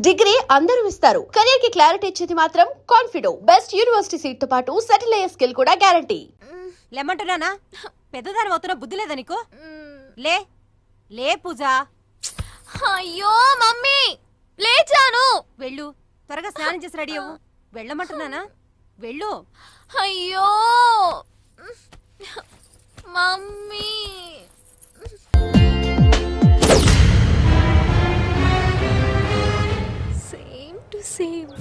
Degree అందరూ ఇస్తారు. Career కి క్లారిటీ ఇచ్చేది మాత్రం కాన్ఫిడో. బెస్ట్ యూనివర్సిటీ సీట్ తో పాటు సెటిల్ అయ్యే స్కిల్ కూడా గ్యారంటీ. లేమంటున్నానా? పెద్దదాని అవుతున్నా బుద్ధి లేదా నీకు? లే లే పూజ. అయ్యో మమ్మీ లేచాను. వెళ్ళు, త్వరగా స్నానం చేసి రెడీ అవ్వు. వెళ్ళమంటున్నానా? వెళ్ళు. అయ్యో మమ్మీ. Same to same.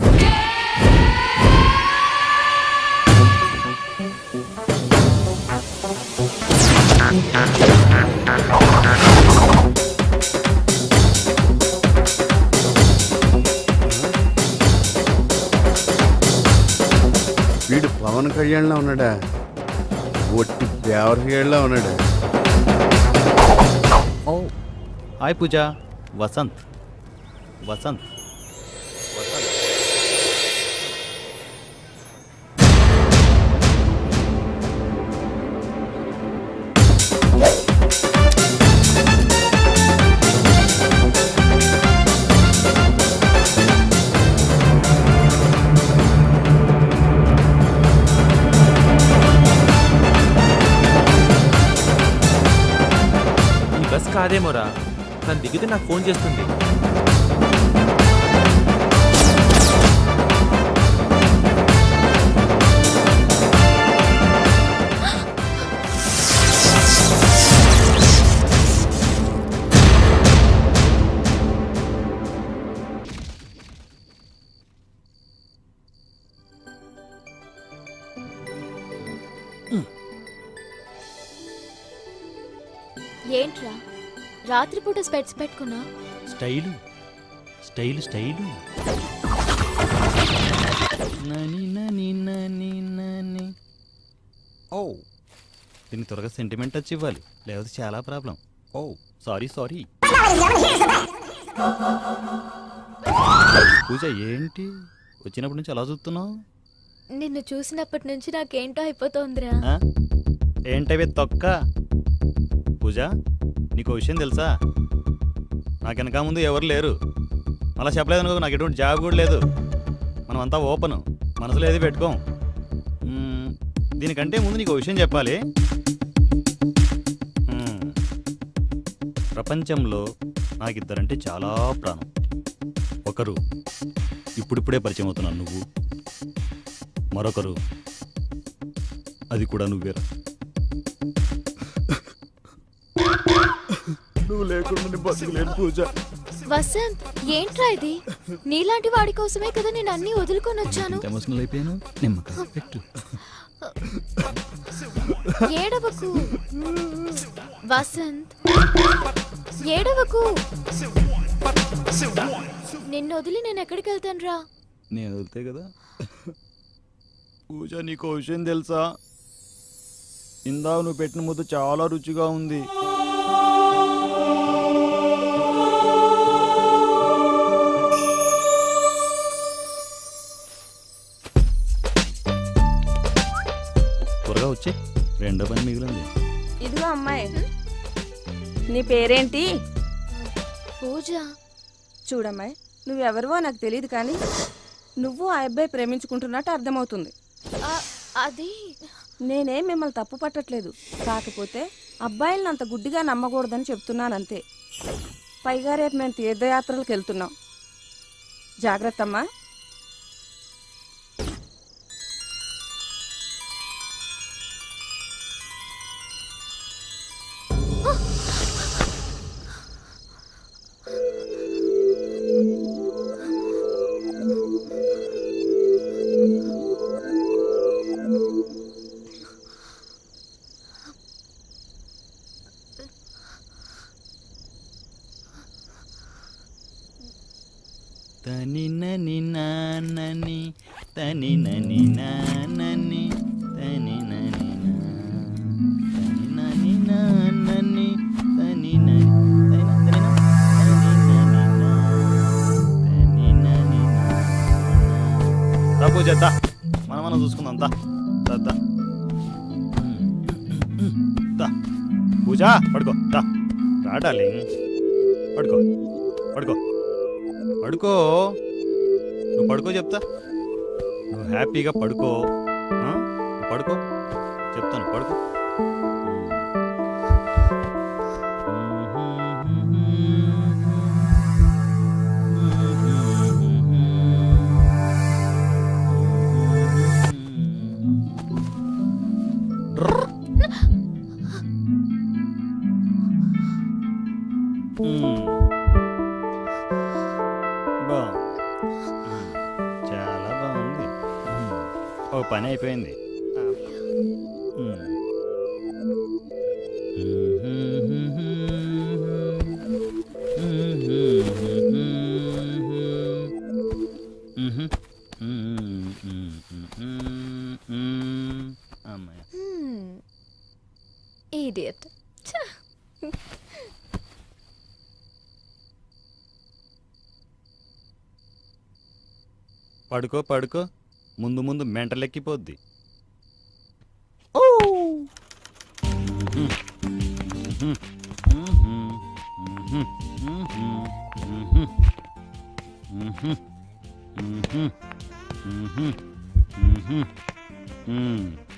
వీడు పవన్ కళ్యాణ్లో ఉన్నాడా? ఒట్టి దేవరగాడిలో ఉన్నాడా? ఓ హాయ్ పూజ. వసంత్ వసంత్ బస్ కాదేమోరా, తను దిగితే నాకు ఫోన్ చేస్తుంది. ఏంట్రా రాత్రిపూట స్పెట్స్ పెట్టుకున్నా? Style style style. నని నని నని నని. ఓ దీనికి త్వరగా సెంటిమెంట్ వచ్చి ఇవ్వాలి, లేకపోతే చాలా ప్రాబ్లం. ఓ సారీ సారీ. పూజ ఏంటి వచ్చినప్పటి నుంచి అలా చూస్తున్నావు? నిన్ను చూసినప్పటి నుంచి నాకేంటో అయిపోతోందిరా. ఏంటవి తొక్క? పూజ నీకు విషయం తెలుసా? నాకు వెనక ముందు ఎవరు లేరు. అలా చెప్పలేదు అనుకో, నాకు ఎటువంటి జాబ్ కూడా లేదు. మనమంతా ఓపెన్, మనసులో ఏది పెట్టుకోం. దీనికంటే ముందు నీకు విషయం చెప్పాలి. ప్రపంచంలో నాకు ఇద్దరంటే చాలా ప్రాణం. ఒకరు ఇప్పుడిప్పుడే పరిచయం అవుతున్నాను నువ్వు, మరొకరు అది కూడా నువ్వేరా. నువ్వు లేకుండా బతుకులేను పూజ. వసంత్ ఏంట్రా ఇది? నీలాంటి వాడి కోసమే కదా నేను అన్ని వదులుకొని వచ్చాను. ఎమోషనల్ అయిపోయాను. నిమ్మకాయ పెట్టు. ఏడవకు వసంత్, ఏడవకు. నిన్ను వదిలి నేను ఎక్కడికి వెళ్తాను రా? నేను వదిలితే కదా. పూజ నీకు విషయం తెలుసా? ఇందాక నువ్వు పెట్టిన ముద్ద చాలా రుచిగా ఉంది. త్వరగా వచ్చే, రెండో పని మిగిలింది. ఇదిగో అమ్మాయి, నీ పేరేంటి? పూజ. చూడమ్మాయి, నువ్వెవరివో నాకు తెలియదు, కానీ నువ్వు ఆ అబ్బాయి ప్రేమించుకుంటున్నట్టు అర్థమవుతుంది. అది నేనేం మిమ్మల్ని తప్పు పట్టట్లేదు, కాకపోతే అబ్బాయిలను అంత గుడ్డిగా నమ్మకూడదని చెప్తున్నానంతే. పైగా రేపు మేము తీర్థయాత్రలకు వెళ్తున్నాం, జాగ్రత్త అమ్మా. తని నని నానని తని నని నానని తని నని తని నని నానని తని నని తని నని దా పూజ దా, మనం చూసుకుందాం. దా పూజ పడుకో. దా రా డార్లింగ్, పడుకో పడుకో పడుకో, నువ్వు పడుకో చెప్తా. నువ్వు హ్యాపీగా పడుకో. నువ్వు పడుకో చెప్తాను, పడుకో. చాలా బాగుంది. ఓ పని అయిపోయింది. అమ్మాయి ఇడియట్. పడుకో పడుకో, ముందు ముందు మెంటలెక్కిపోద్ది.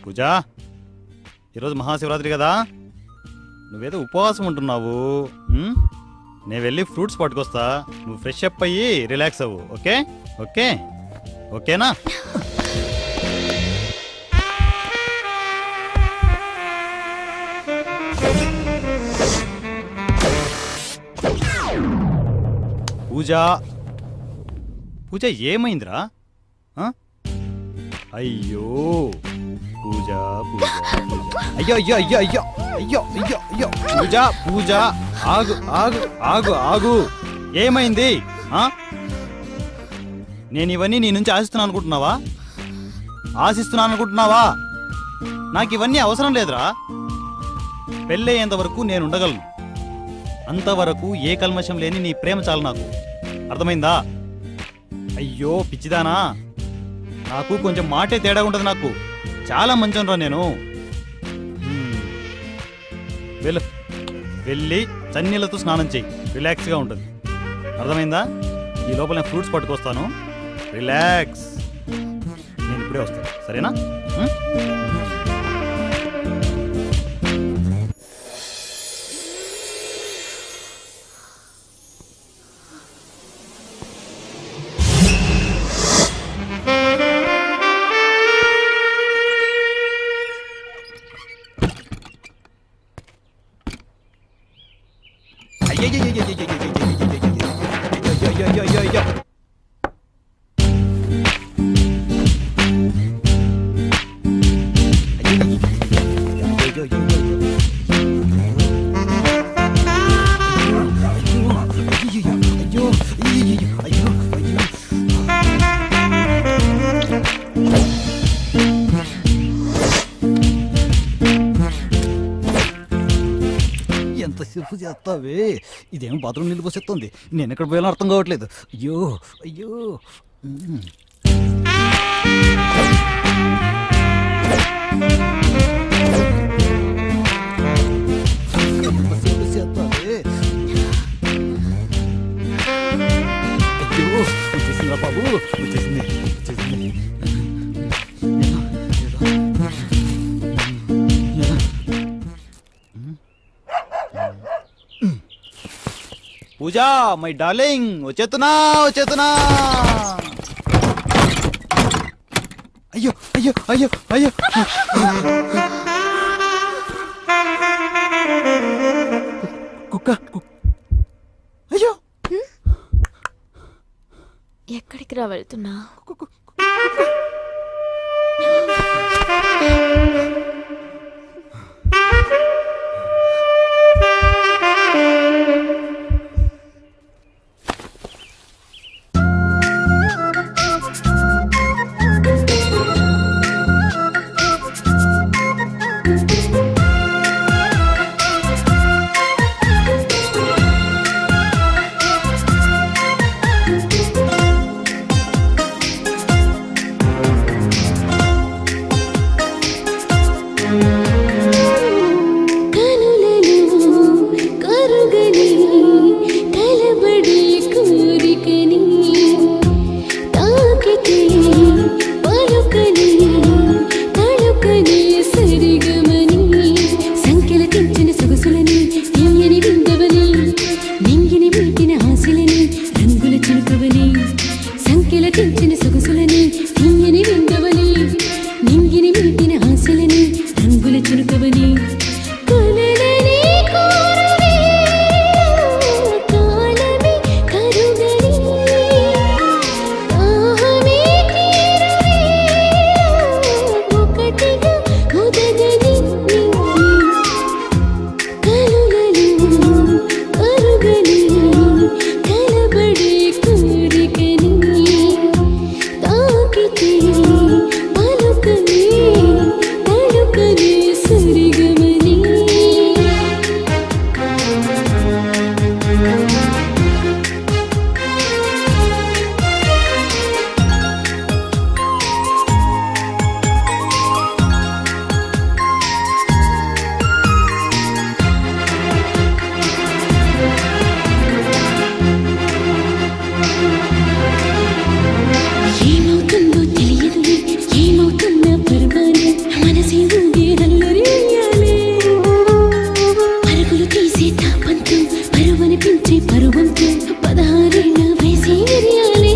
పూజా, ఈరోజు మహాశివరాత్రి కదా, నువ్వేదో ఉపవాసం ఉంటున్నావు. నేను వెళ్ళి ఫ్రూట్స్ పట్టుకొస్తా, నువ్వు ఫ్రెష్ అప్ అయ్యి రిలాక్స్ అవ్వు. ఓకే ఓకే ఓకేనా? పూజ పూజ ఏమైందిరా? అయ్యో పూజ పూజ పూజ, అయ్యో అయ్యో అయ్యో అయ్యో అయ్యో అయ్యో అయ్యో, పూజ పూజ ఆగు ఆగు ఆగు ఆగు, ఏమైంది? నేను ఇవన్నీ నీ నుంచి ఆశిస్తున్నాను అనుకుంటున్నావా? నాకు ఇవన్నీ అవసరం లేదురా. పెళ్ళయ్యేంత వరకు నేను ఉండగలను, అంతవరకు ఏ కల్మషం లేని నీ ప్రేమ చాలు నాకు. అర్థమైందా? అయ్యో పిచ్చిదానా, నాకు కొంచెం మాటే తేడా ఉంటుంది. నాకు చాలా మంచిరా నేను. వెళ్ళి చన్నీళ్ళతో స్నానం చెయ్యి, రిలాక్స్గా ఉంటుంది. అర్థమైందా? ఈ లోపల నేను ఫ్రూట్స్ పట్టుకొస్తాను, రిలాక్స్. నేను ఇప్పుడే వస్తాను, సరేనా? ఎంతసేపు చేస్తావే? ఇదేం బాత్రూమ్ నీళ్ళు పోసేస్తుంది, నేను ఎక్కడ పోయాలో అర్థం కావట్లేదు. అయ్యో అయ్యో, ఎంతసేపు చేస్తావే? అయ్యో వచ్చేసిందా బాబు, వచ్చేసింది వచ్చేసింది. పూజా మై డార్లింగ్, వచ్చేతున్నా. అయ్యో అయ్యో అయ్యో అయ్యో, కుక్క. అయ్యో ఎక్కడికి రా వెళ్తున్నా? చిలుకవని సంఖ్యల తెంచిన సొగసులని తీయని విందవని నింగిని మీటిన ఆశలని రంగుల చిలుకవని కొలలని కోరువే కాలమే కరుగని దాహమే తీరువే ఒకటిగా ఉదగని కలుగని కరుగని కలబడే కోరికని తాకితే పలుకని తడుకని సరిగమని ఏమవుతుందో తెలియదులే ఏమవుతున్నా పర్వాలే మనసే ఊగే అల్లరి వేయాలే పరుగులు తీసే తాపంతో పరువనిపించే పరువంతో 16 ఏళ్ల వయసే విరియాలే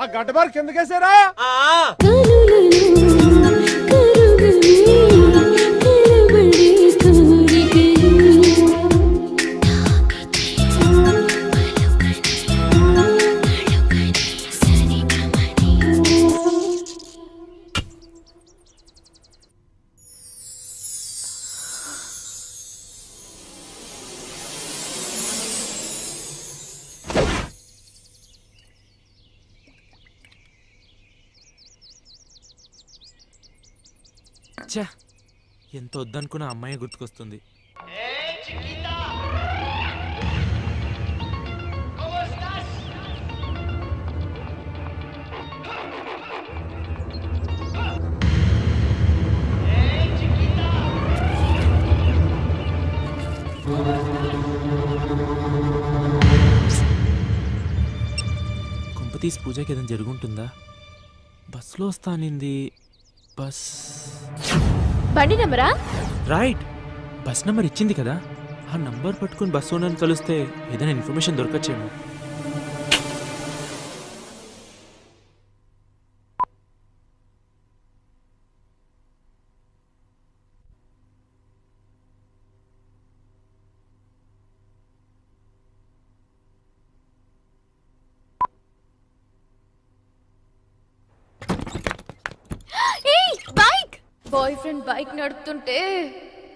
ఆ గడ్డ బార్ కిందకేసారా కనులలో కరుగని కలబడే కోరికని తాకితే పలుకని తడుకని సరిగమని ఛా, ఎంత వద్దనుకున్న అమ్మాయి గుర్తుకొస్తుంది. కొంపతీసి పూజకి ఏదైనా జరుగుంటుందా? బస్సులో వస్తానింది. బస్ బండి నెంబరా? రైట్, బస్ నెంబర్ ఇచ్చింది కదా, ఆ నంబర్ పట్టుకుని బస్ ఓనర్ని కలిస్తే ఏదైనా ఇన్ఫర్మేషన్ దొరకచ్చేమో. ఏయ్, బైక్! బాయ్ ఫ్రెండ్ బైక్ నడుపుతుంటే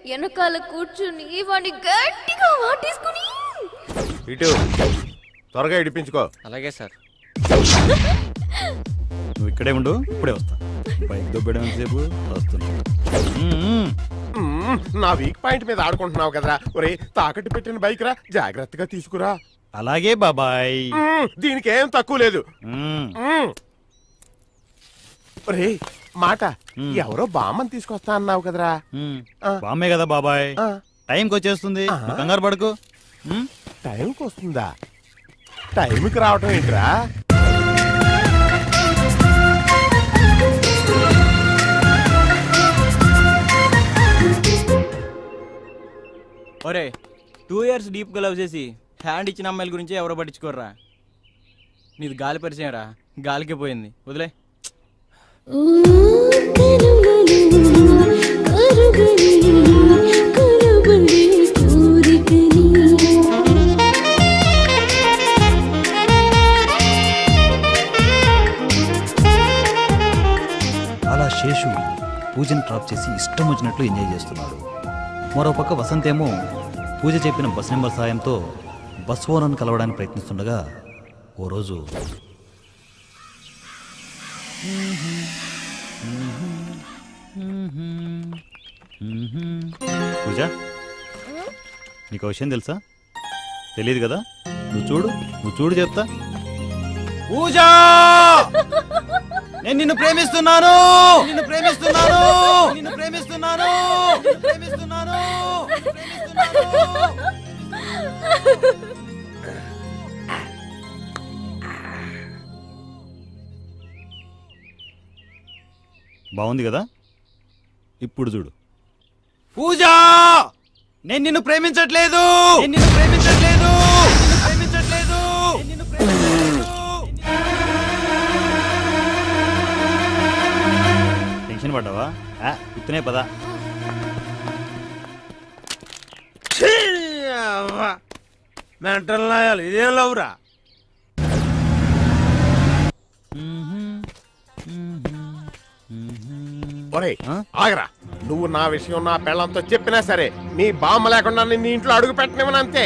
వెనకాల కూర్చుని వాడిని గట్టిగా వాటేసుకుని ఇటు త్వరగా ఇడిపించుకో. అలాగే సార్. నువ్వు ఇక్కడే ఉండు, ఇప్పుడే వస్తా. బైక్ దొబ్బడం ఎంతసేపు వస్తున్నా. నా వీక్ పాయింట్ మీద ఆడుకుంటున్నావు కదరా. ఒరే తాకట్టు పెట్టిన బైక్ రా, జాగ్రత్తగా తీసుకురా. అలాగే బాబాయ్. దీనికి ఏం తక్కువ లేదు. ఒరే మాట, ఎవరో బామ్మని తీసుకొస్తా అన్నావు కదరా. బామ్మే కదా బాబాయ్, ఆ, టైంకి వచ్చేస్తుంది. ఆహా. నువ్వు కంగారు పడుకో. టైంకి వస్తుందా? టైంకి రావటం ఏంట్రా? ఒరే 2 years డీప్గా లవ్ చేసి హ్యాండ్ ఇచ్చిన అమ్మాయిల గురించి ఎవరో పట్టించుకోర్రా. నీది గాలి పరిచయం రా, గాలికి పోయింది, వదిలే. ఓ కనులలో కరుగని కలబడే కోరికని అలా శేషు పూజను డ్రాప్ చేసి ఇష్టం వచ్చినట్లు ఎంజాయ్ చేస్తున్నాడు. మరోపక్క వసంత్ ఏమో పూజ చెప్పిన బస్ నెంబర్ సాయంతో బస్ ఓనర్ను కలవడానికి ప్రయత్నిస్తుండగా ఓ రోజు పూజ, నీకు విషయం తెలుసా? తెలియదు కదా? నువ్వు చూడు చెప్తా. పూజ, నేను నిన్ను ప్రేమిస్తున్నాను. బాగుంది కదా? ఇప్పుడు చూడు. పూజ, నేను నిన్ను ప్రేమించట్లేదు. చెప్తూనే పదా. మెంటల్ నాయాలి ఇదేం లవ్రా. ఒరేయ్ ఆగరా, నువ్వు నా విషయం నా పెళ్ళంతో చెప్పినా సరే నీ బామ్మ లేకుండా నీ ఇంట్లో అడుగు పెట్టనివ్వను అంతే.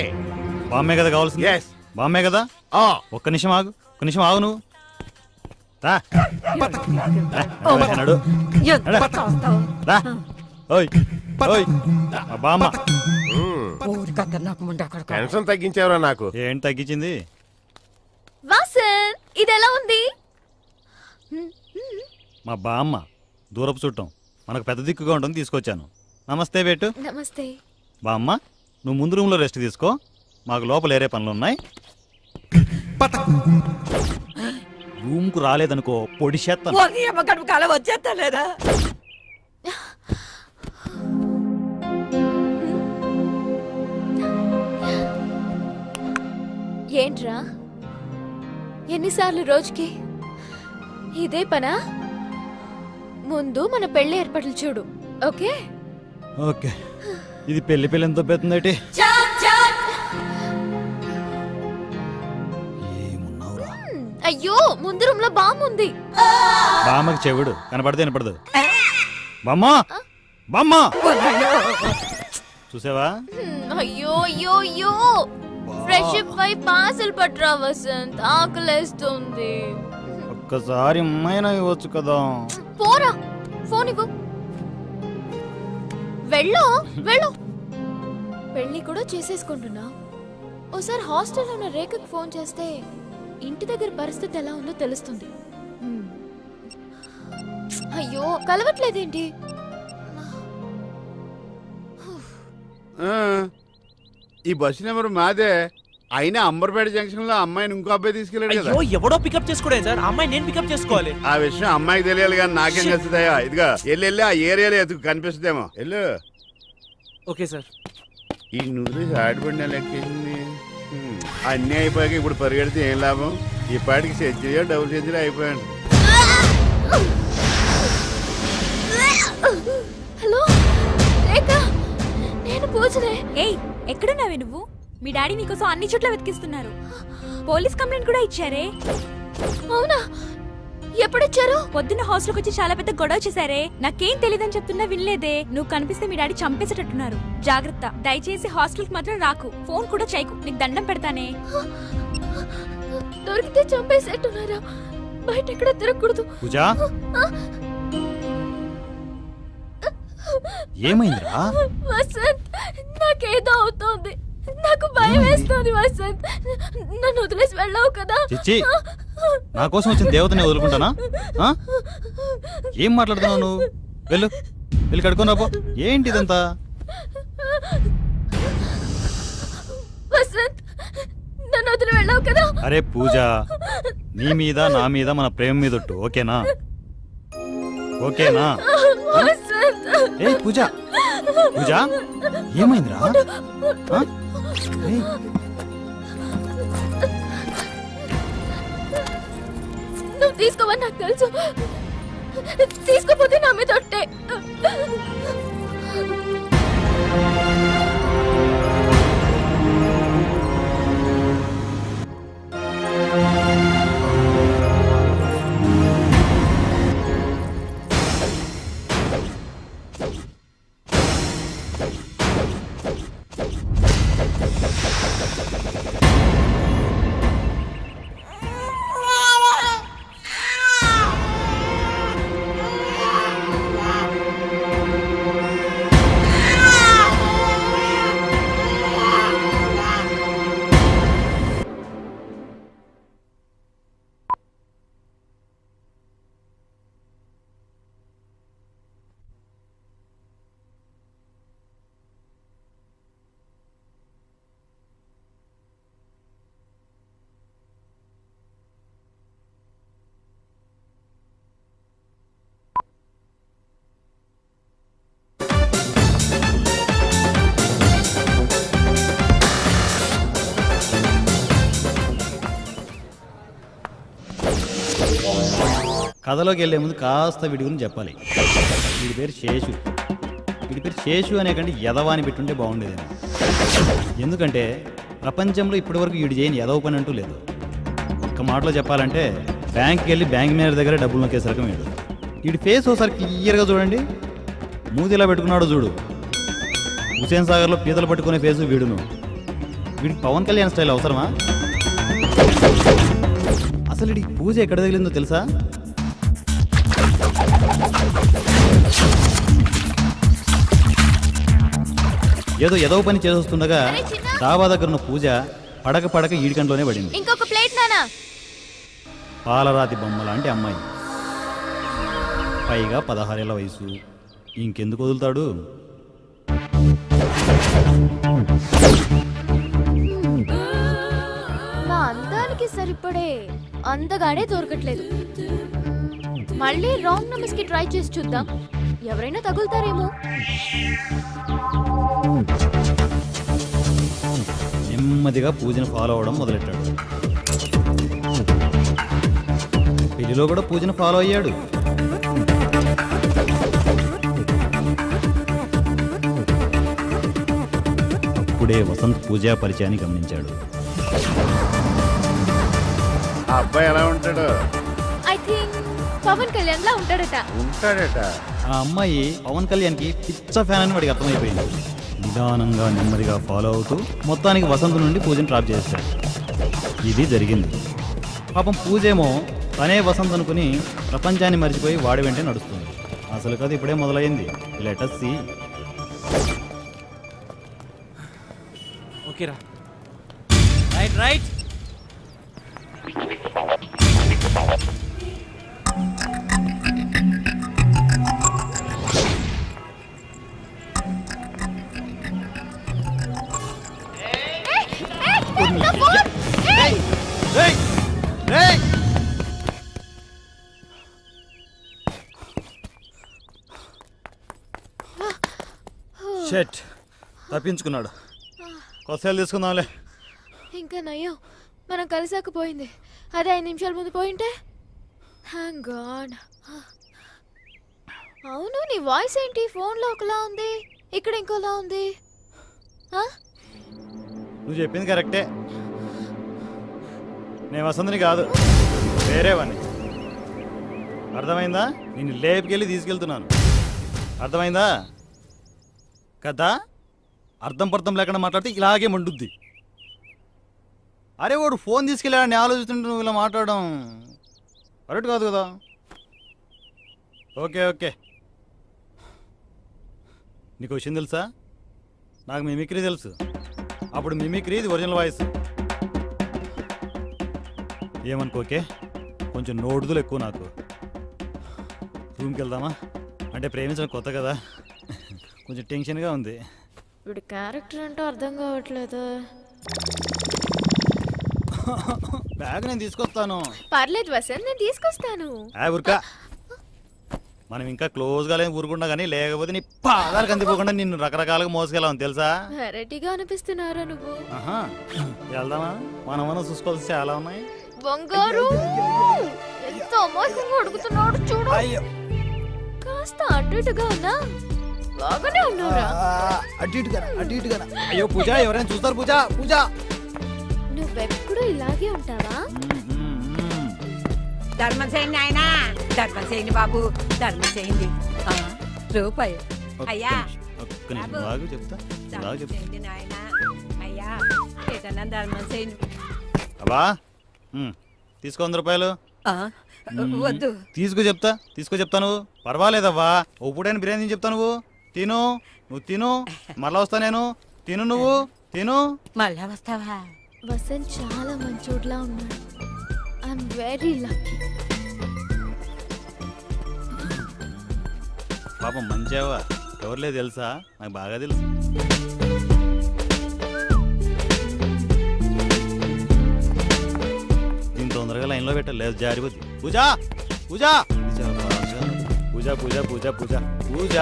బామ్మే కదా కావాల్సింది? Yes. బామ్మే కదా. ఒక్క నిమిషం ఆగు, ఒక్క నిమిషం ఆగు నువ్వు. రా. నడు. రా. ఓయ్ ఓయ్ మా బామ్మ. టెన్షన్ తగ్గించేవరా నాకు. ఏంటి తగ్గించింది? వాసన్ ఇది ఎలా ఉంది? మా బామ్మ దూరపు చుట్టం, మనకు పెద్ద దిక్కుగా ఉంటుంది, తీసుకొచ్చాను. నమస్తే బేటు. నమస్తే. బామ్మ నువ్వు ముందు రూమ్లో రెస్ట్ తీసుకో, మాకు లోపల ఏరే పనులు ఉన్నాయి. రూమ్కు రాలేదనుకో పొడి చేస్తాను. ఏంట్రా ఎన్నిసార్లు రోజుకి ఇదే పనా? ముందు మన పెళ్లి ఏర్పాట్లు చూడు. Okay okay. ఇది పెళ్లి పెళ్లి ఎంత పెడుతుందటి? ఏమున్నావురా? అయ్యో ముందు రూమ్ లో బాంబు ఉంది. బామ్మకి చెవుడు కనపడితే వినపడదు. బామ్మ బామ్మ చూసావా? అయ్యో అయ్యో అయ్యో ఫ్రెష్ పై పార్సల్ పట్రా వసంత్, ఆకలేస్తుంది. ఒక్కసారి అమ్మాయినా ఇవ్వచ్చు కదా. పోరా ఫోన్ ఇవ్వు. వెళ్ళు వెళ్ళు. పెళ్లి కూడా చేసేసుకుంటున్నా. ఓసారి హాస్టల్లో ఉన్న రేఖకి ఫోన్ చేస్తే ఇంటి దగ్గర పరిస్థితి ఎలా ఉందో తెలుస్తుంది. అయ్యో కలవట్లేదేంటి? ఈ బస్సు నెంబర్ మాదే. అయినా అంబర్పేట జంక్షన్ లో అమ్మాయిని ఇంకో అబ్బాయి తీసుకెళ్ళాడు కదా. ఎవడో పికప్ చేసుకోడే సార్, అమ్మాయి నేను పికప్ చేసుకోవాలి. ఆ విషయం అమ్మాయికి తెలియాలి కానీ నాకేం తెలుస్తుందయ్యా. ఇదిగా వెళ్ళి ఆ ఏరియాలో ఎదుగు కనిపిస్తుందేమో. వెళ్ళు. Okay sir. ఈ నుదురు ఆడిపడిన లెక్కేసింది. అన్నీ అయిపోయాక ఇప్పుడు పరిగెడితే ఏం లాభం? ఈ పాటికి సెంచరీయో డబుల్ సెంచరీ అయిపోయాను. హలో రేఖ, నేను పూజనే. ఏయ్ ఎక్కడున్నావే నువ్వు? మీ డాడీ నీకోసం అన్ని చోట్ల వెతికిస్తున్నారు. పోలీస్ కంప్లైంట్ కూడా ఇచ్చారే. అవునా? ఎప్పుడిచ్చారు? పొద్దున్న హాస్టల్కి వచ్చి చాలా పెద్ద గొడవ చేశారే. నాకేం తెలియదని చెప్తున్నా వినలేదే. నువ్వు కనిపిస్తే మీ డాడీ చంపేసేటట్టున్నారు. జాగ్రత్త, దయచేసి హాస్టల్కి మాత్రం రాకు. ఫోన్ కూడా చేయకు, నీకు దండం పెడతానే. దొరికితే చంపేసేట్టున్నారా? బయట ఎక్కడ తిరగకూడదు. పూజా ఏమైందిరా? వసంత్ నాకేదో అవుతోంది. నాకు భయం వేస్తోంది వసంత్. నన్ను వదిలేసి వెళ్ళావు కదా. చిచ్చి, నా కోసం వచ్చిన దేవతని వదులుకుంటానా? ఏం మాట్లాడుతున్నావు నువ్వు? వెళ్ళు, వెళ్ళి కడుక్కొని రాపో. ఏంటి ఇదంతా? వసంత్ నన్ను వదిలి వెళ్ళావు కదా. అరే పూజ, నీ మీద నా మీద మన ప్రేమ మీద ఒట్టు. ఓకేనా? ఓకేనా? ఏ పూజ, పూజ ఏమైందిరా? నువ్వు తీసుకోవని నాకు తెలుసు. తీసుకోపోతే నా మీద ఒట్టే. కథలోకి వెళ్లే ముందు కాస్త వీడి గురించి చెప్పాలి. వీడి పేరు శేషు. వీడి పేరు శేషు అనే కంటే యదవ అని పెట్టుంటే బాగుండేదేమో. ఎందుకంటే ప్రపంచంలో ఇప్పటివరకు వీడు చేయని యదవ పని అంటూ లేదు. ఒక్క మాటలో చెప్పాలంటే బ్యాంక్కి వెళ్ళి బ్యాంక్ మేనేజర్ దగ్గర డబ్బులు నొక్కేసే రకం వీడు. వీడి ఫేస్ ఒకసారి క్లియర్గా చూడండి. మూతి ఇలా పెట్టుకున్నాడు చూడు. హుసేన్ సాగర్లో పీతలు పట్టుకునే ఫేసు వీడును. వీడికి పవన్ కళ్యాణ్ స్టైల్ అవసరమా? అసలు వీడికి పూజ ఎక్కడ తగిలిందో తెలుసా? ఏదో ఏదో పని చేస్తుండగా డాబా దగ్గర ఉన్న పూజ పడక పడక ఈడికంట్లోనే పడింది. ఇంకొక ప్లేట్ నానా. పాలరాతి బొమ్మ లాంటి అమ్మాయి, పైగా 16 ఏళ్ల వయసు. ఇంకెందుకు వదులుతాడు? మా అందానికి సరిపడే అందగాడే దొరకట్లేదు. మళ్ళీ రాంగ్ నెంబర్స్ కి ట్రై చేసి చూద్దాం, ఎవరైనా తగులుతారేమో. నెమ్మదిగా పూజను ఫాలో అవడం మొదలెట్టాడు. పెళ్లిలో కూడా పూజను ఫాలో అయ్యాడు. అప్పుడే వసంత్ పూజా పరిచయాన్ని గమనించాడు. ఆ అబ్బాయి ఎలా ఉంటాడు? ఐ థింక్ పవన్ కళ్యాణ్ లా ఉంటాడట. ఆ అమ్మాయి పవన్ కళ్యాణ్కి పిచ్చ ఫ్యాన్ అని వాడికి అర్థమైపోయింది. నిదానంగా నెమ్మదిగా ఫాలో అవుతూ మొత్తానికి వసంత్ నుండి పూజను డ్రాప్ చేశాడు. ఇది జరిగింది. పాపం పూజేమో తనే వసంత్ అనుకుని ప్రపంచాన్ని మర్చిపోయి వాడి వెంటే నడుస్తుంది. అసలు కథ ఇప్పుడే మొదలైంది. Let us see. ఓకేరా, రైట్ రైట్. షెట్, తప్పించుకున్నాడు. కొత్తలు తీసుకుందాంలే. ఇంకా నయ్యో, మనం కలిసాకపోయింది. అదే 5 నిమిషాల ముందు పోయింటే. Thank God. అవును, నీ వాయిస్ ఏంటి ఫోన్లో ఒకలా ఉంది, ఇక్కడ ఇంకోలా ఉంది. నువ్వు చెప్పింది కరెక్టే. నేను వసంతని కాదు, వేరేవాడిని. అర్థమైందా? నేను లేపుకెళ్ళి తీసుకెళ్తున్నాను. అర్థమైందా కదా? అర్థం పర్థం లేకుండా మాట్లాడితే ఇలాగే మండుద్ది. అరే వాడు ఫోన్ తీసుకెళ్ళాడని ఆలోచిస్తుంటే నువ్వు ఇలా మాట్లాడడం కరెక్ట్ కాదు కదా. ఓకే ఓకే, నీకు విషయం తెలుసా? నాకు మిమిక్రీ తెలుసు. అప్పుడు మిమిక్రీ, ఇది ఒరిజినల్ వాయిస్. ఏమనుకోకే, కొంచెం నోడుదులు ఎక్కువ నాకు. రూమ్కి వెళ్దామా? అంటే ప్రేమించడం కొత్త కదా, కొంచెం టెన్షన్గా ఉంది. ఇప్పుడు క్యారెక్టర్ అంటే అర్థం కావట్లేదు. బ్యాగ్ నేను తీసుకొస్తాను. పర్లేదు వసంత్, నేను తీసుకొస్తాను. ఊరికా మనం ఇంకా క్లోజ్గా లేని ఊరుకున్నా కానీ, లేకపోతే నీ పాదాలు కందిపోకుండా నిన్ను రకరకాలుగా మోసుకెళ్ళాం తెలుసా? వెరైటీగా అనిపిస్తున్నారా నువ్వు? వెళ్దామా? మనం చూసుకోవాల్సి చాలా ఉన్నాయి. బంగారు, ఎంత అమాయకంగా అడుగుతున్నాడు చూడు. కాస్త అటు ఇటుగా ఉన్నా బాగానే ఉన్నారా? అటు ఇటుగా. అయ్యో పూజ, ఎవరైనా చూస్తారు? పూజ పూజ, నువ్వెప్పుడు ఇలాగే ఉంటావా? ధర్మం చేయండి ఆయన, ధర్మం చేయండి బాబు, ధర్మం చేయండి. రూపాయి అయ్యా, ఒక్క నిమిషం బాగు చెప్తా. చేయండి నాయన. అయ్యా ఏదన్నా ధర్మం చేయండి. అబ్బా తీసుకో 100 రూపాయలు. వద్దు, తీసుకో చెప్తా. నువ్వు పర్వాలేదవ్వా, ఒప్పుడైనా బిర్యానీ చెప్తా. నువ్వు తిను, మళ్ళా వస్తా నేను. తిను, నువ్వు తిను. మళ్ళా వస్తావా? వసంత్ చాలా మంచోడ్లా ఉన్నాడు. I'm very lucky. పాపం మంచివా, ఎవరులే తెలుసా? నాకు బాగా తెలుసు. దీని తొందరగా లైన్లో పెట్టాలి, లేదు జారిపోద్ది. పూజ పూజ పూజ పూజ పూజ పూజ పూజ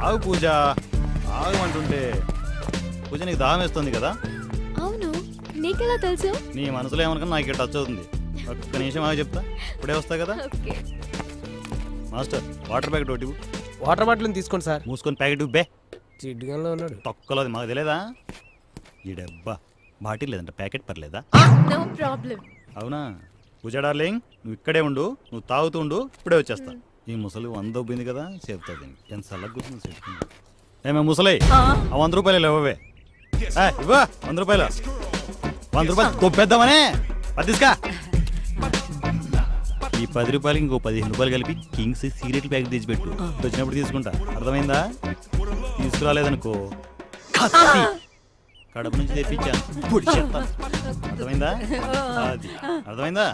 ఆగు, పూజ ఆగమంటుంటే. పూజ, నీకు దాహం వేస్తుంది కదా? అవును, నీకెలా తెలుసు? నీ మనసులో ఏమనుకున్నా నాకు ఇక్కడ టచ్ అవుతుంది. ఒక్క నిమిషం ఆగి చెప్తా, ఇప్పుడే వస్తా కదా. ఓకే మాస్టర్, వాటర్ ప్యాకెట్ ఒకటి. వాటర్ బాటిల్ తీసుకోండి సార్. మూసుకొని ప్యాకెట్ బే. చిడ్డుగానే ఉన్నాడు. తొక్కలోది మాకు తెలియదా? ఈ డబ్బా బాటిల్ లేదంట, ప్యాకెట్ పర్లేదా? No problem. అవునా పూజ డార్లింగ్, నువ్వు ఇక్కడే ఉండు, నువ్వు తాగుతూ ఉండు, ఇప్పుడే వచ్చేస్తా. ఈ ముసలి 100 ఒబ్బింది కదా, చెప్తాది ఎంత సల్లగా కూర్చుంది చెప్తుంది. ఏమే ముసలి, ఆ 100 రూపాయలు ఇవ్వవే. ఇవ్వ 100 రూపాయలు. 100 రూపాయలు గొప్పేద్దామనే పదిస్కా. ఈ 10 రూపాయలకి ఇంకో 15 రూపాయలు కలిపి కింగ్స్ సిగరెట్ ప్యాకెట్ తెచ్చిపెట్టు, వచ్చినప్పుడు తీసుకుంటా. అర్థమైందా? తీసుకురాలేదనుకో కత్తి కడప నుంచి తెప్పించాను, పొడి చెప్తాను. అర్థమైందా? అది అర్థమైందా?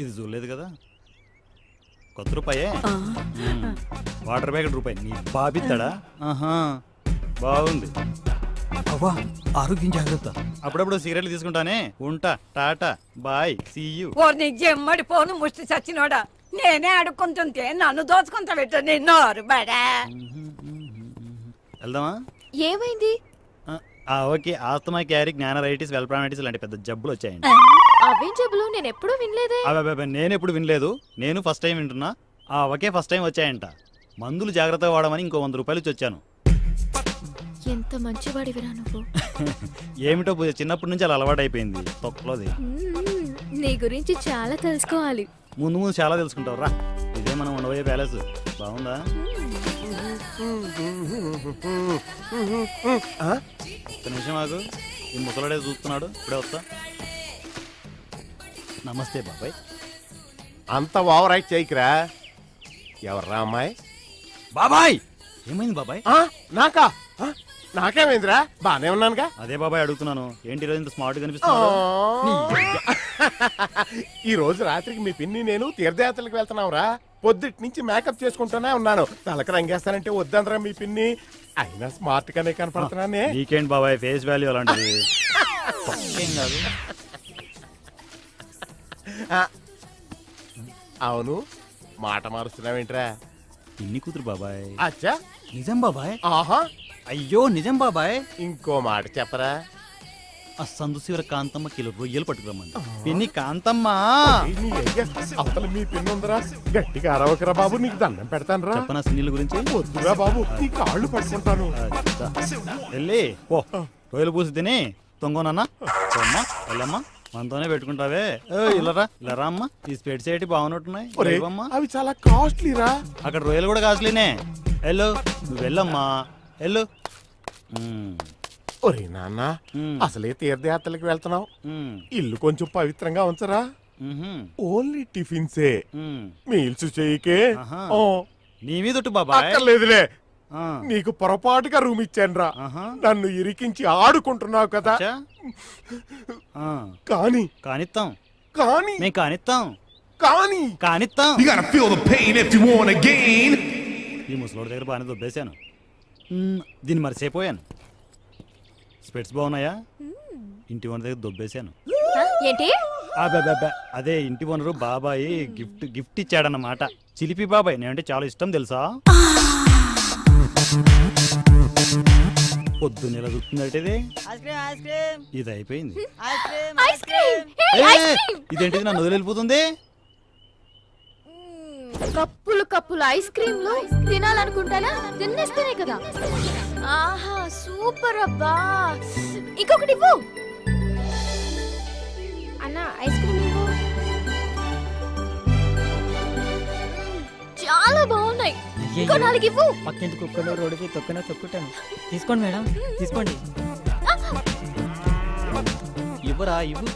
ఇది చూడలేదు కదా, కొత్త రూపాయే. వాటర్ ప్యాకెట్ రూపాయి నీ బాబిస్తాడా? ఆహా బాగుంది. అవ్వా ఆరోగ్యం జాగ్రత్త. అప్పుడప్పుడు సిగరెట్లు తీసుకుంటానే. ఉంటా, టాటా బాయ్, సీ యూ. ఓర్ని జమ్మడి పోను ముష్టి చచ్చినోడా, నేనే అడుక్కుంటుంటే నన్ను దోచుకుంటా పెట్ట నిన్ను బడా. వెళ్దామా? ఏమైంది? ఓకే, ఆస్తమా, క్యారీ, జ్ఞానరైటిస్, వెల్ప్రానైటిస్ లాంటి పెద్ద జబ్బులు వచ్చాయండి. అవేం జబ్బులు? నేను ఎప్పుడూ వినలేదే. నేను ఎప్పుడు వినలేదు, నేను ఫస్ట్ టైం వింటున్నా. ఒకే ఫస్ట్ టైం వచ్చాయంట. మందులు జాగ్రత్తగా వాడమని ఇంకో 100 రూపాయలు ఇచ్చి వచ్చాను. ఎంత మంచివాడివిరా నువ్వు. ఏమిటో పూజ, చిన్నప్పటి నుంచి అలా అలవాటు అయిపోయింది తొక్కలోది. నీ గురించి చాలా తెలుసుకోవాలి. ముందు ముందు చాలా తెలుసుకుంటావు రా. ఇదే మనం ఉండబోయే ప్యాలెస్. బాగుందా? ఒక్క నిమిషం ఆగు, ఈ ముసలాడే చూస్తున్నాడు, ఇప్పుడే వస్తా. నమస్తే బాబాయ్. అంత ఓవర్ యాక్ట్ చేయకురా. ఎవర్రా అమ్మాయి? బాబాయ్ ఏమైంది బాబాయ్? నాకా? నాకేమైందిరా? బానే ఉన్నానుగా. అదే బాబాయ్ అడుగుతున్నాను, ఏంటి ఈరోజు ఇంత స్మార్ట్ కనిపిస్తున్నావు? ఈ రోజు రాత్రికి మీ పిన్ని నేను తీర్థయాత్రలకు వెళ్తున్నావురా. పొద్దుటి నుంచి మేకప్ చేసుకుంటూనే ఉన్నాను. తలకి రంగేస్తానంటే వద్దందరా మీ పిన్ని. అయినా స్మార్ట్ గానే కనపడుతున్నానే. వీకెండ్ బాబాయ్, ఫేస్ వాల్యూ అలాంటిది. ఏం కాదు. అవును, మాట మారుస్తున్నావేంట్రా? పిన్ని కూతురు బాబాయ్. అచ్చా నిజం బాబాయ్. ఆహా అయ్యో నిజం బాబాయ్. ఇంకో మాట చెప్పరా? ఆ సందు శివర కాంతమ్మ కిలో రొయ్యలు పట్టుకురమ్మని. పిన్ని కాంతమ్మ. అవతల మీ పిన్ని ఉందరా, గట్టిగా అరవకరా బాబు, నీకు దండం పెడతాను రా. చెప్పనా సినీల గురించి? వద్దురా బాబు, నీ కాళ్ళు పట్టుకుంటాను. వెళ్ళి ఓ రొయ్యలు పూసి తిని తొంగోనన్నా అమ్మా వెళ్ళమ్మా, మనతోనే పెట్టుకుంటావే. ఇల్లరా ఇల్లరా అమ్మా, ఈ స్పెట్స్ ఏంటి బాగున్నట్టున్నాయి. అవి చాలా కాస్ట్లీరా. అక్కడ రొయ్యలు కూడా కాస్ట్లీనే. వెళ్ళు, నువ్వు వెళ్ళమ్మా వెళ్ళు. ఒరే నాన్న, అసలే తీర్థయాత్రలకు వెళ్తున్నావు, ఇల్లు కొంచెం పవిత్రంగా ఉంచరా. Only టిఫిన్సే, meals చేయకే. నీ మీద బాబా అక్కర్లేదులే, నీకు పొరపాటుగా రూమ్ ఇచ్చానురా. నన్ను ఇరికించి ఆడుకుంటున్నావు కదా. కానీ కానిస్తాం, కానీ మేము కానిస్తాం, కానీ కానిస్తాం. ఈ ముసలోడి దగ్గర బాగానే దొబ్బేశాను, దీన్ని మర్చిపోయాను. స్పెట్స్ బాగున్నాయా? ఇంటి ఓనర్ దగ్గర దొబ్బేశాను. ఏంటి? అదే ఇంటి ఓనరు బాబాయ్ గిఫ్ట్ ఇచ్చాడన్నమాట. చిలిపి బాబాయ్, నేనంటే చాలా ఇష్టం తెలుసా. పొద్దున్న ఎలా చూస్తుందంటే ఇది అయిపోయింది. ఇదేంటిది నన్ను వదిలిపోతుంది. కప్పులు కప్పులు ఐస్ క్రీమ్లు తినాలనుకుంటానా? తినేస్తేనే కదా. ఆహా సూపర్ అబ్బా. ఇంకొకటి ఇవ్వు అన్న, ఐస్ క్రీమ్ ఇవ్వు. చాలా బాగున్నాయి, ఇంకో 4 ఇవ్వు. పక్కింటి కుక్కలు రోడ్డుకి తొక్కినా తొక్కుతాను. తీసుకోండి మేడం, తీసుకోండి. ఇవ్వరా, ఇవ్వు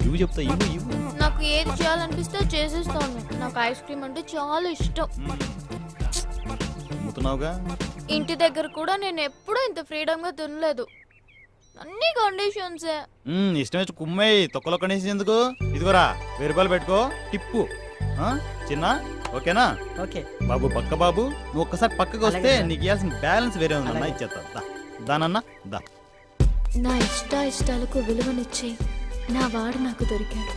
ఇవ్వు చెప్తా, ఇవ్వు ఇవ్వు. నాకు ఏది చేయాలనిపిస్తే చేసేస్తాను. నాకు ఐస్ క్రీమ్ అంటే చాలా ఇష్టం. అమ్ముతున్నావుగా. ఇంటి దగ్గర కూడా నేను ఎప్పుడూ ఇంత ఫ్రీడమ్ గా తినలేదు. అన్ని కండిషన్సే. ఇష్టం వచ్చి కుమ్మేయి, తొక్కలో కండిషన్ ఎందుకు? ఇదిగోరా 1000 రూపాయలు పెట్టుకో టిప్పు. చిన్న ఓకేనా? ఓకే బాబు. పక్క బాబు, నువ్వు ఒక్కసారి పక్కకు వస్తే నీకు ఇవ్వాల్సిన బ్యాలెన్స్ వేరే ఉందన్నా, ఇచ్చేస్తా. దానన్నా దా. నా ఇష్టాలకు విలువనిచ్చే నా వాడు నాకు దొరికాడు.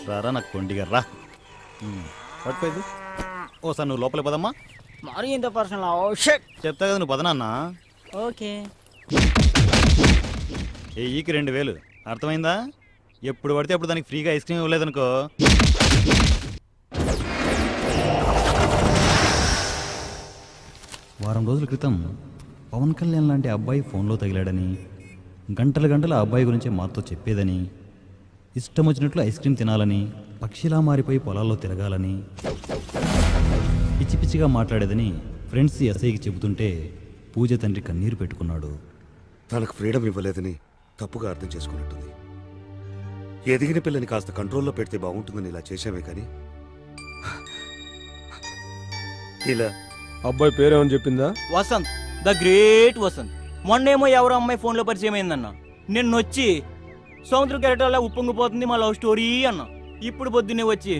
రారా నాకు కొండిగా రా. పట్టుకోదు ఓసారి నువ్వు లోపలికి పదమ్మా. మరి ఇంత పర్సనల్ చెప్తా కదా, నువ్వు పదనన్నా. ఓకే. ఈకి 2000 అర్థమైందా? ఎప్పుడు పడితే అప్పుడు దానికి ఫ్రీగా ఐస్ క్రీమ్ ఇవ్వలేదనుకో వారం రోజుల క్రితం పవన్ కళ్యాణ్ లాంటి అబ్బాయి ఫోన్లో తగిలాడని, గంటల గంటల ఆ అబ్బాయి గురించి మాతో చెప్పేదని, ఇష్టం వచ్చినట్లు ఐస్ క్రీమ్ తినాలని, పక్షిలా మారిపోయి పొలాల్లో తిరగాలని, పిచ్చి పిచ్చిగా మాట్లాడేదని ఫ్రెండ్స్ ఎస్ఐకి చెబుతుంటే పూజ తండ్రి కన్నీరు పెట్టుకున్నాడు. తనకు ఫ్రీడమ్ ఇవ్వలేదని తప్పుగా అర్థం చేసుకున్నట్టుంది. ఎదిగిన పిల్లని కాస్త కంట్రోల్లో పెడితే బాగుంటుందని ఇలా చేశామే కానీ ఇలా. అబ్బాయి పేరేమని చెప్పిందా? Vasanth, the great Vasanth. మొన్నేమో ఎవరో అమ్మాయి ఫోన్లో పరిచయం అయిందన్న, నిన్న వచ్చి సముద్ర కెరటాల ఉప్పొంగిపోతుంది మా లవ్ స్టోరీ అన్న. ఇప్పుడు పొద్దున్నే వచ్చి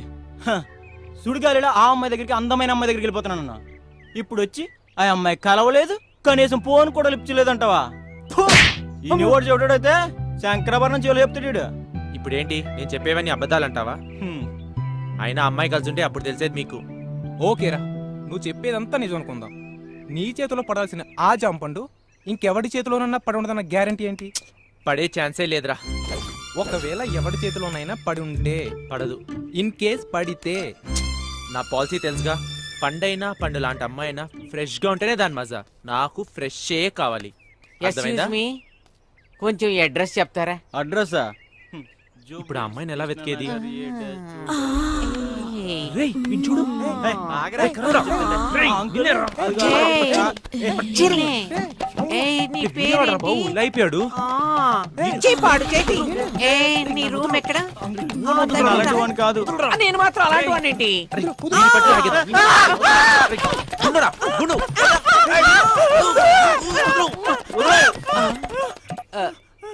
సుడిగాలిలో ఆ అమ్మాయి దగ్గరికి, అందమైన అమ్మాయి దగ్గరికి వెళ్ళిపోతున్నానన్న. ఇప్పుడు వచ్చి ఆ అమ్మాయి కలవలేదు, కనీసం ఫోన్ కూడా లిఫ్ట్ చేయలేదంటావా? ఈ నివోడు చూడడైతే శంకరాభరణం చెవులు చెప్తాడు. ఇప్పుడేంటి నేను చెప్పేవన్నీ అబద్ధాలంటావా? అయినా అమ్మాయి కలిసి ఉంటే అప్పుడు తెలిసేది మీకు. ఓకేరా, నువ్వు చెప్పేదంతా నిజం అనుకుందాం. నీ చేతిలో పడాల్సిన ఆ జాంపండు ఇంకెవడి చేతిలోనన్నా పడి ఉండదన్న గ్యారంటీ ఏంటి? పడే ఛాన్సే లేదురా. ఒకవేళ ఎవడి చేతిలోనైనా పడి ఉంటే పడదు. ఇన్ కేస్ పడితే నా పాలసీ తెలుసుగా. పండైనా పండు లాంటి అమ్మాయి అయినా ఫ్రెష్గా ఉంటేనే దాని మజా. నాకు ఫ్రెషే కావాలి. అర్థమైందా? కొంచెం అడ్రస్ చెప్తారా? అడ్రస్సా? ఇప్పుడు ఆ అమ్మాయిని ఎలా వెతికేది? చూడు, అయిపోయాడు. నీ రూమ్ ఎక్కడ? కాదు, నేను మాత్రం అలాంటి వాడిని.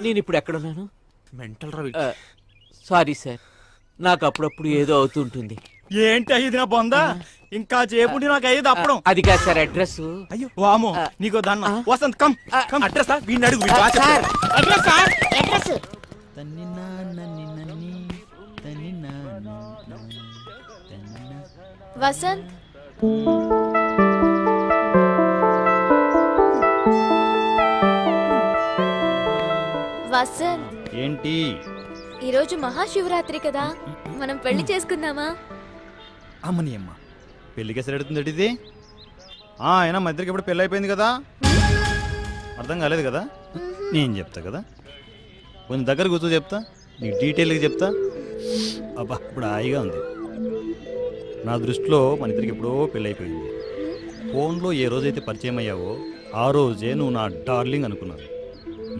నేను ఇప్పుడు ఎక్కడున్నాను? మెంటల్ సారీ సార్, నాకు అప్పుడప్పుడు ఏదో అవుతుంటుంది. ఏంటి అయ్యేది నా బొందా? ఇంకా చేపుండి నాకు అయ్యేది అప్పుడు. అది కాదు సార్ అడ్రస్. అయ్యో వామో, నీకో దన్న. Vasanth come come. అడ్రస్ వీడిని అడుగు. వసంత్, వసంత్, ఏంటి ఈరోజు మహాశివరాత్రి కదా, మనం పెళ్లి చేసుకుందామా? అమ్మని అమ్మ, పెళ్ళికి ఎసరెడుతుంది ఇది. అయినా మా ఇద్దరికి ఇప్పుడు పెళ్ళి అయిపోయింది కదా, అర్థం కాలేదు కదా? నేను చెప్తా కదా, కొంచెం దగ్గర కూర్చో చెప్తా, నీకు డీటెయిల్గా చెప్తా. అబ్బా ఇప్పుడు హాయిగా ఉంది. నా దృష్టిలో మన ఇద్దరికి ఎప్పుడో పెళ్ళి అయిపోయింది. ఫోన్లో ఏ రోజైతే పరిచయం అయ్యావో ఆ రోజే నువ్వు నా డార్లింగ్ అనుకున్నాను.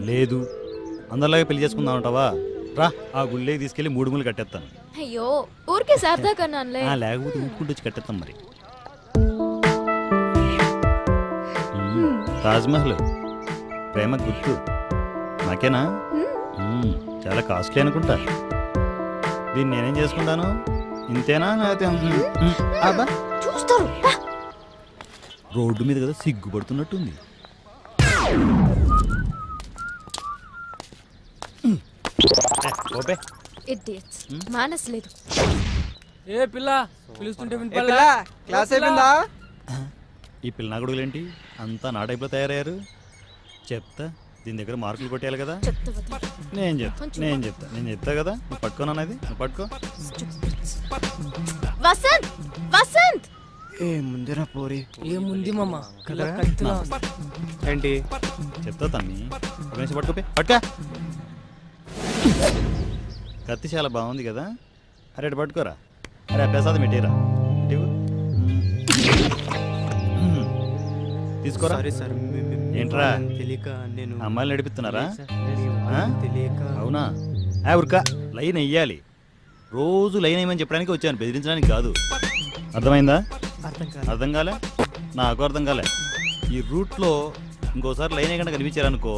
లేదు అందరిలాగే పెళ్లి చేసుకుందాం అంటావా? రా, ఆ గుళ్ళేకి తీసుకెళ్ళి 3 ముళ్ళు కట్టేస్తాను. అయ్యో, ఊరికే సరదా కన్నానులే. లేకపోతే ఊపుకుంటూ వచ్చి కట్టేస్తాం. మరి తాజ్మహల్ ప్రేమ గుర్తు నాకేనా? చాలా కాస్ట్లీ అనుకుంటా. దీన్ని నేనేం చేసుకుంటాను? ఇంతేనా? లేకపోతే చూస్తారు. రోడ్డు మీద కదా, సిగ్గుపడుతున్నట్టుంది. ఇడియట్స్, మానస్ లేదు. ఏ పిల్ల పిలుస్తుంటే క్లాస్ అయిపోయిందా? ఈ పిల్ల కొడుకులేంటి అంతా నా టైప్లో తయారయ్యారు? చెప్తా, దీని దగ్గర మార్కులు కొట్టేయాలి కదా. నేను చెప్తా కదా. నువ్వు పట్టుకోనన్నది, నువ్వు పట్టుకో. వసంత్, వసంత్, ఏముందిరా పోరి? ఏముంది మామ? ఏంటి చెప్తా తన్ని. పట్టుకోపే, పట్టుకా. కత్తి చాలా బాగుంది కదా. అరే అటు పట్టుకోరా. అరే అభ్యాసాది మెటీరా తీసుకోరా. ఏంట్రా అమ్మాయిలు నడిపిస్తున్నారా? అవునా? ఉరక లైన్ వెయ్యాలి. రోజు లైన్ వేయమని చెప్పడానికి వచ్చాను, బెదిరించడానికి కాదు. అర్థమైందా? అర్థం కాలే? నాకు అర్థం కాలే. ఈ రూట్లో ఇంకోసారి లైన్ వేయకుండా కనిపించారనుకో,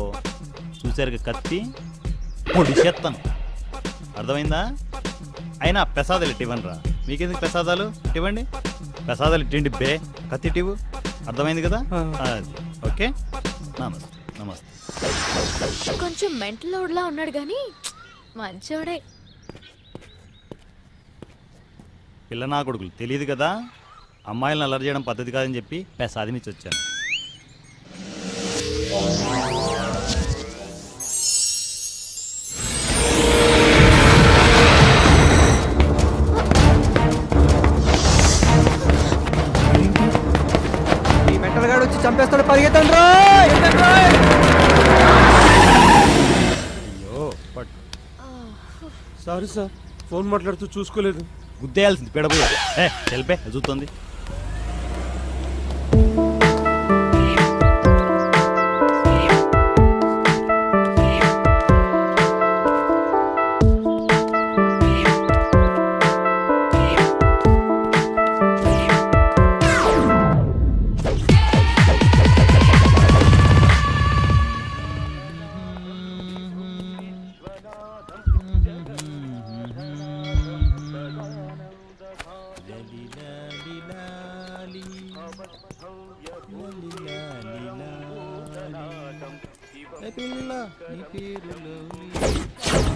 చూసారు కత్తి పొడిచేస్తాను. అర్థమైందా? అయినా ప్రసాదాలు ఇవ్వండి రా. మీకెందుకు ప్రసాదాలు? ఇవ్వండి, ప్రసాదాలు ఇట్టండి బే. కత్తి ఇవ్వు. అర్థమైంది కదా? ఓకే, నమస్తే. నమస్తే. కొంచెం మెంటల్ లోడ్లా ఉన్నాడు కానీ మంచోడే. పిల్ల నా కొడుకులు తెలియదు కదా, అమ్మాయిలను అల్లరి చేయడం పద్ధతి కాదని చెప్పి ప్రసాదమిచ్చి వచ్చాను. ఈ మెంటల్ గాడు వచ్చి చంపేస్తాడు. అయ్యో పట్ సారీ సార్ ఫోన్ మాట్లాడుతూ చూసుకోలేదు. గుద్దేయాల్సింది పెడబోయా తెలిపే చూస్తుంది.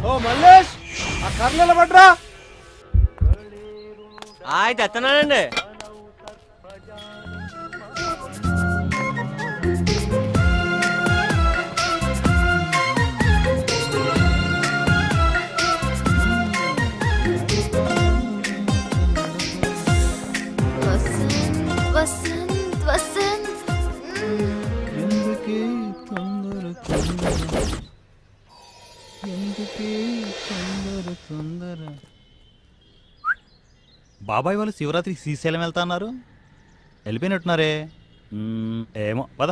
ఓ మల్లేష్ ఆ కర్రలు నిలబడ్రా. తెస్తున్నానండి. వసంత్ వసంత్ బాబాయ్ వాళ్ళు శివరాత్రికి శ్రీశైలం వెళ్తా అన్నారు. వెళ్ళిపోయినట్టున్నారే. ఏమో పద.